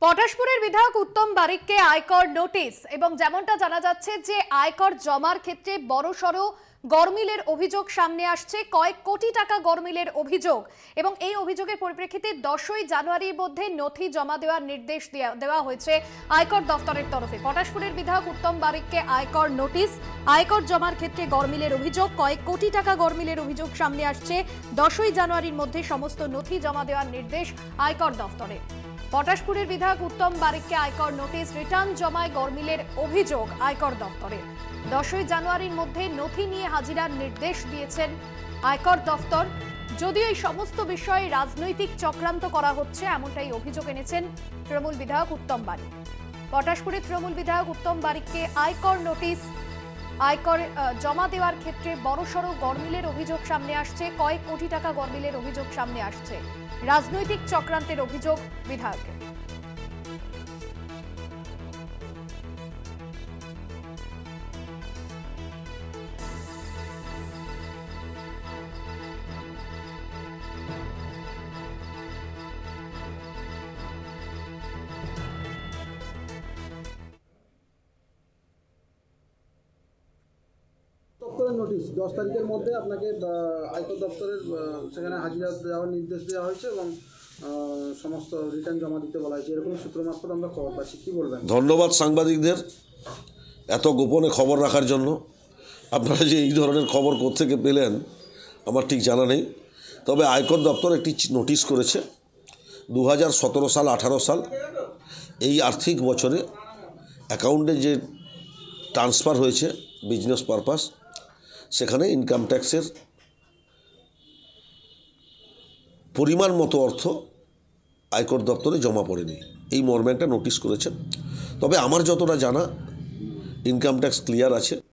পটাশপুরের বিধায়ক উত্তম বারিককে আয়কর নোটিশ এবং যেমনটা জানা যাচ্ছে যে আয়কর জমার ক্ষেত্রে বড়সড় গরমিলের অভিযোগ সামনে আসছে। কয়েক কোটি টাকা গরমিলের অভিযোগ এবং এই অভিযোগের পরিপ্রেক্ষিতে 10ই জানুয়ারির মধ্যে নথি জমা দেওয়ার নির্দেশ দেওয়া হয়েছে আয়কর দফতরের তরফে। পটাশপুরের বিধায়ক উত্তম বারিককে আয়কর নোটিশ, আয়কর জমার ক্ষেত্রে গরমিলের অভিযোগ, কয়েক কোটি টাকা গরমিলের অভিযোগ সামনে আসছে। 10ই জানুয়ারির মধ্যে সমস্ত নথি জমা দেওয়ার নির্দেশ আয়কর দফতরের। পটাশপুরের বিধায়ক উত্তম বারিককে আয়কর নোটিশ, রিটার্ন জমায় গরমিলের অভিযোগ আয়কর দফতরে। 10ই জানুয়ারির মধ্যে নথি নিয়ে হাজিরার নির্দেশ দিয়েছেন আয়কর দফতর। যদিও এই সমস্ত বিষয়ে রাজনৈতিক চক্রান্ত করা হচ্ছে এমনটাই অভিযোগ এনেছেন তৃণমূল বিধায়ক উত্তম বারিক। পটাশপুরের তৃণমূল বিধায়ক উত্তম বারিককে আয়কর নোটিশ, আয়কর জমা দেওয়ার ক্ষেত্রে বড়সড় গরমিলের অভিযোগ সামনে আসছে। কয়েক কোটি টাকা গরমিলের অভিযোগ সামনে আসছে। রাজনৈতিক চক্রান্তের অভিযোগ বিধায়কের। দপ্তরের নোটিশ 10 তারিখের মধ্যে আপনাকে আয়কর দপ্তরের সেখানে হাজিরা দেওয়ার নির্দেশ দেওয়া হয়েছে এবং সমস্ত রিটার্ন জমা দিতে বলা হয়েছে, এরকম সূত্র মারফত আমরা খবর পাচ্ছি। কী বলবেন? ধন্যবাদ সাংবাদিকদের এত গোপনে খবর রাখার জন্য। আপনারা যে এই ধরনের খবর কোত্থেকে পেলেন আমার ঠিক জানা নেই, তবে আয়কর দপ্তর একটি নোটিশ করেছে 2017 সাল 18 সাল এই আর্থিক বছরে অ্যাকাউন্টে যে ট্রান্সফার হয়েছে বিজনেস পারপাস, সেখানে ইনকাম ট্যাক্সের পরিমাণ মতো অর্থ আয়কর দপ্তরে জমা পড়েনি, এই মর্মে একটা নোটিশ করেছে। তবে আমার যতটা জানা ইনকাম ট্যাক্স ক্লিয়ার আছে।